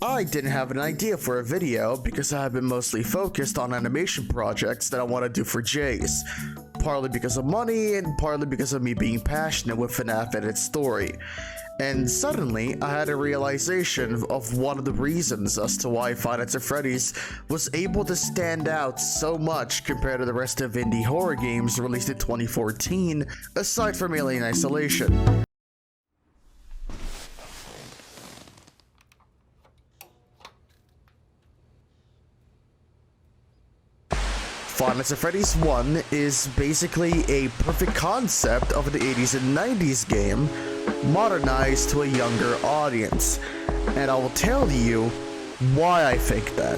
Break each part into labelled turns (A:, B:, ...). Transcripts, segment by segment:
A: I didn't have an idea for a video because I have been mostly focused on animation projects that I want to do for Jace, partly because of money and partly because of me being passionate with FNaF and its story. And suddenly, I had a realization of one of the reasons as to why Five Nights at Freddy's was able to stand out so much compared to the rest of indie horror games released in 2014, aside from Alien Isolation. Five Nights at Freddy's 1 is basically a perfect concept of the 80s and 90s game, modernized to a younger audience, and I will tell you why I think that.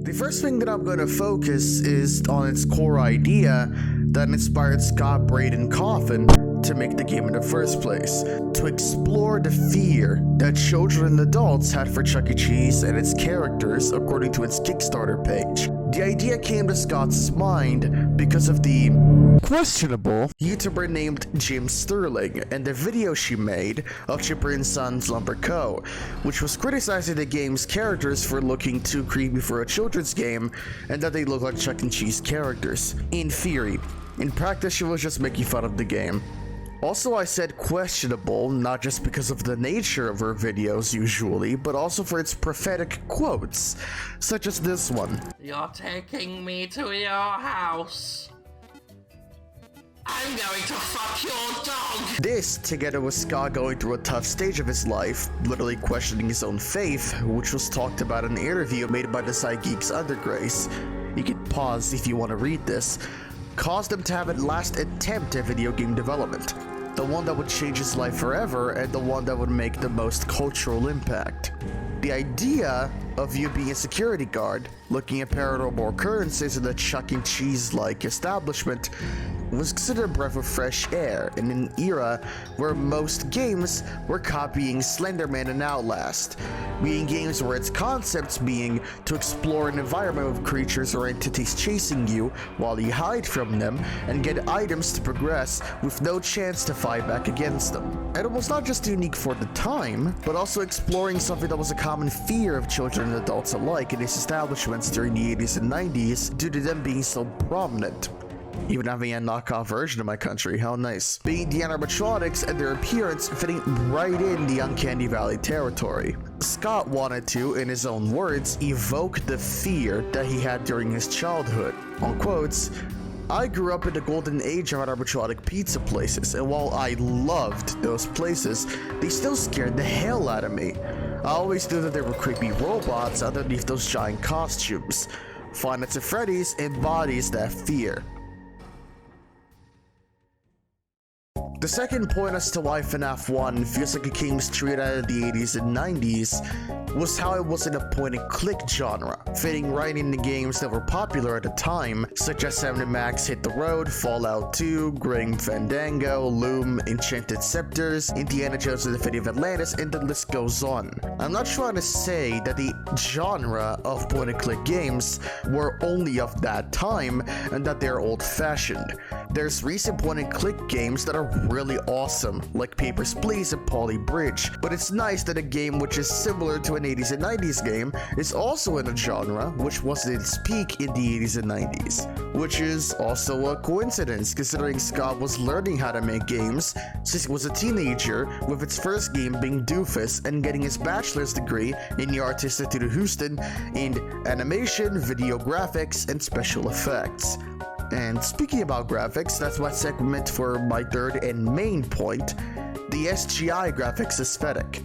A: The first thing that I'm going to focus is on its core idea that inspired Scott Braden Coffin to make the game in the first place, to explore the fear that children and adults had for Chuck E. Cheese and its characters according to its Kickstarter page. The idea came to Scott's mind because of the questionable YouTuber named Jim Sterling and the video she made of Chipper & Sons Lumber Co., which was criticizing the game's characters for looking too creepy for a children's game and that they look like Chuck E. Cheese characters. In theory. In practice, she was just making fun of the game. Also, I said questionable, not just because of the nature of her videos usually, but also for its prophetic quotes, such as this one.
B: You're taking me to your house. I'm going to fuck your dog!
A: This, together with Scott going through a tough stage of his life, literally questioning his own faith, which was talked about in an interview made by the Psygeeks Undergrace. You can pause if you want to read this. Caused him to have a last attempt at video game development. The one that would change his life forever and the one that would make the most cultural impact. The idea of you being a security guard, looking at paranormal occurrences in a Chuck E. Cheese-like establishment, was considered a breath of fresh air in an era where most games were copying Slenderman and Outlast, being games where its concepts being to explore an environment with creatures or entities chasing you while you hide from them and get items to progress with no chance to fight back against them. And it was not just unique for the time, but also exploring something that was a common fear of children and adults alike in these establishments during the 80s and 90s due to them being so prominent. Even having a knockoff version of my country, how nice. Being the animatronics and their appearance fitting right in the Uncanny Valley territory. Scott wanted to, in his own words, evoke the fear that he had during his childhood. On quotes, I grew up in the golden age of animatronic pizza places, and while I loved those places, they still scared the hell out of me. I always knew that there were creepy robots underneath those giant costumes. Five Nights at Freddy's embodies that fear. The second point as to why FNaF 1 feels like a game straight out of the 80s and 90s was how it was in a point-and-click genre, fitting right into games that were popular at the time, such as 7 Max Hit the Road, Fallout 2, Grim Fandango, Loom, Enchanted Scepters, Indiana Jones and the Fate of Atlantis, and the list goes on. I'm not trying to say that the genre of point-and-click games were only of that time and that they're old-fashioned. There's recent point-and-click games that are really awesome, like Papers, Please and Poly Bridge, but it's nice that a game which is similar to an 80s and 90s game is also in a genre which was at its peak in the 80s and 90s, which is also a coincidence considering Scott was learning how to make games since he was a teenager, with its first game being Doofus and getting his bachelor's degree in the Art Institute of Houston in animation, video graphics, and special effects. And speaking about graphics, that's my segment for my third and main point, the SGI graphics aesthetic.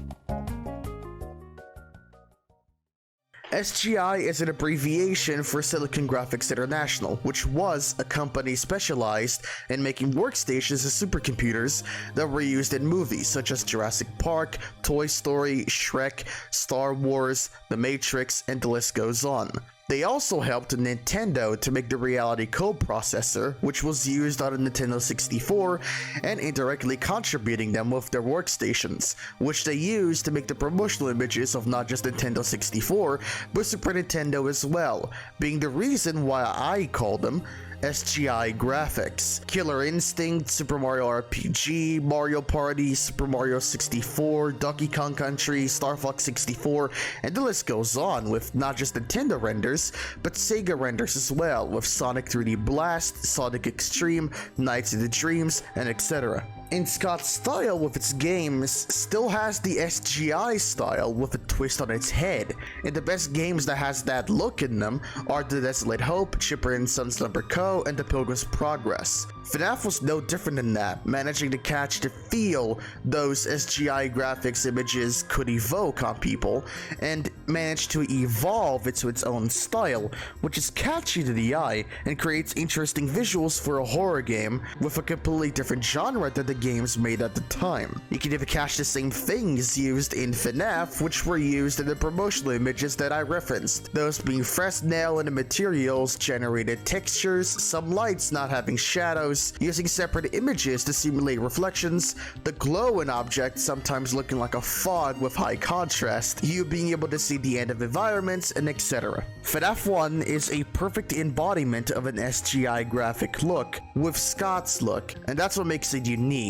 A: SGI is an abbreviation for Silicon Graphics International, which was a company specialized in making workstations and supercomputers that were used in movies such as Jurassic Park, Toy Story, Shrek, Star Wars, The Matrix, and the list goes on. They also helped Nintendo to make the Reality Code processor, which was used on the Nintendo 64, and indirectly contributing them with their workstations, which they used to make the promotional images of not just Nintendo 64, but Super Nintendo as well, being the reason why I call them SGI graphics. Killer Instinct, Super Mario RPG, Mario Party, Super Mario 64, Donkey Kong Country, Star Fox 64, and the list goes on, with not just Nintendo renders, but Sega renders as well, with Sonic 3D Blast, Sonic Extreme, Nights in the Dreams, and etc. And Scott's style with its games still has the SGI style with a twist on its head, and the best games that has that look in them are The Desolate Hope, Chipper and Sons Number Co, and The Pilgrim's Progress. FNaF was no different than that, managing to catch the feel those SGI graphics images could evoke on people, and managed to evolve it to its own style, which is catchy to the eye and creates interesting visuals for a horror game with a completely different genre than the games made at the time. You can even catch the same things used in FNaF, which were used in the promotional images that I referenced, those being fresh nail and the materials, generated textures, some lights not having shadows, using separate images to simulate reflections, the glow in objects sometimes looking like a fog with high contrast, you being able to see the end of environments, and etc. FNaF 1 is a perfect embodiment of an SGI graphic look, with Scott's look, and that's what makes it unique.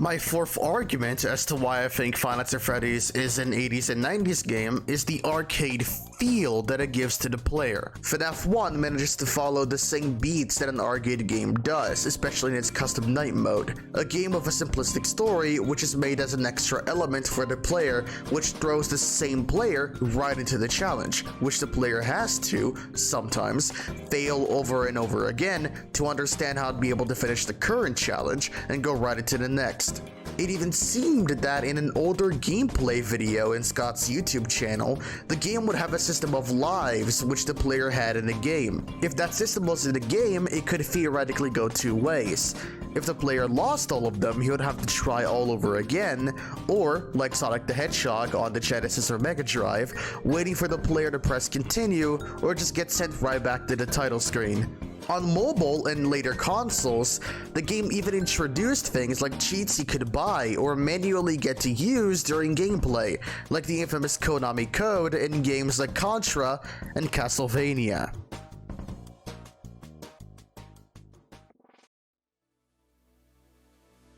A: My fourth argument as to why I think Five Nights at Freddy's is an 80s and 90s game is the arcade feel that it gives to the player. FNaF 1 manages to follow the same beats that an arcade game does, especially in its custom night mode. A game of a simplistic story which is made as an extra element for the player, which throws the same player right into the challenge, which the player has to, sometimes, fail over and over again to understand how to be able to finish the current challenge and go right into the next. It even seemed that in an older gameplay video in Scott's YouTube channel, the game would have a system of lives which the player had in the game. If that system was in the game, it could theoretically go two ways. If the player lost all of them, he would have to try all over again, or, like Sonic the Hedgehog on the Genesis or Mega Drive, waiting for the player to press continue, or just get sent right back to the title screen. On mobile and later consoles, the game even introduced things like cheats you could buy or manually get to use during gameplay, like the infamous Konami code in games like Contra and Castlevania.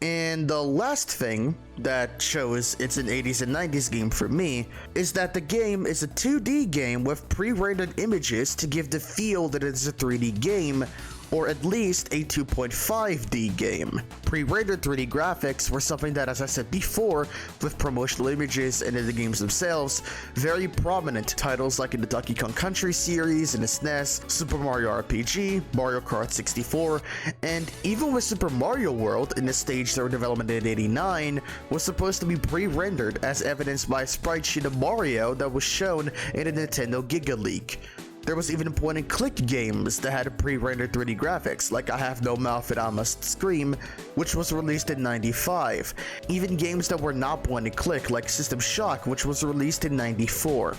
A: And the last thing that shows it's an 80s and 90s game for me is that the game is a 2D game with pre-rendered images to give the feel that it's a 3D game, or at least a 2.5D game. Pre-rendered 3D graphics were something that, as I said before, with promotional images and in the games themselves, very prominent. Titles like in the Donkey Kong Country series, in the SNES, Super Mario RPG, Mario Kart 64, and even with Super Mario World in the stage that were developed in '89, was supposed to be pre-rendered, as evidenced by a sprite sheet of Mario that was shown in a Nintendo Giga Leak. There was even point-and-click games that had pre-rendered 3D graphics, like I Have No Mouth and I Must Scream, which was released in '95. Even games that were not point-and-click, like System Shock, which was released in '94.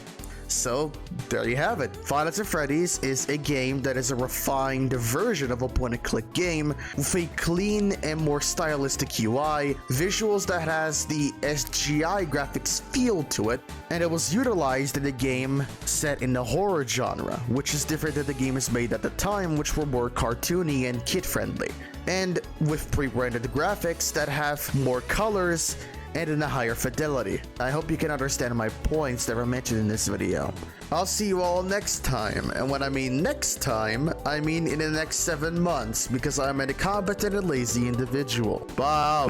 A: So, there you have it. Five Nights at Freddy's is a game that is a refined version of a point-and-click game with a clean and more stylistic UI, visuals that has the SGI graphics feel to it, and it was utilized in a game set in the horror genre, which is different than the games made at the time, which were more cartoony and kid-friendly, and with pre-rendered graphics that have more colors and in a higher fidelity. I hope you can understand my points that were mentioned in this video. I'll see you all next time, and when I mean next time, I mean in the next 7 months, because I'm an incompetent and lazy individual. Bye!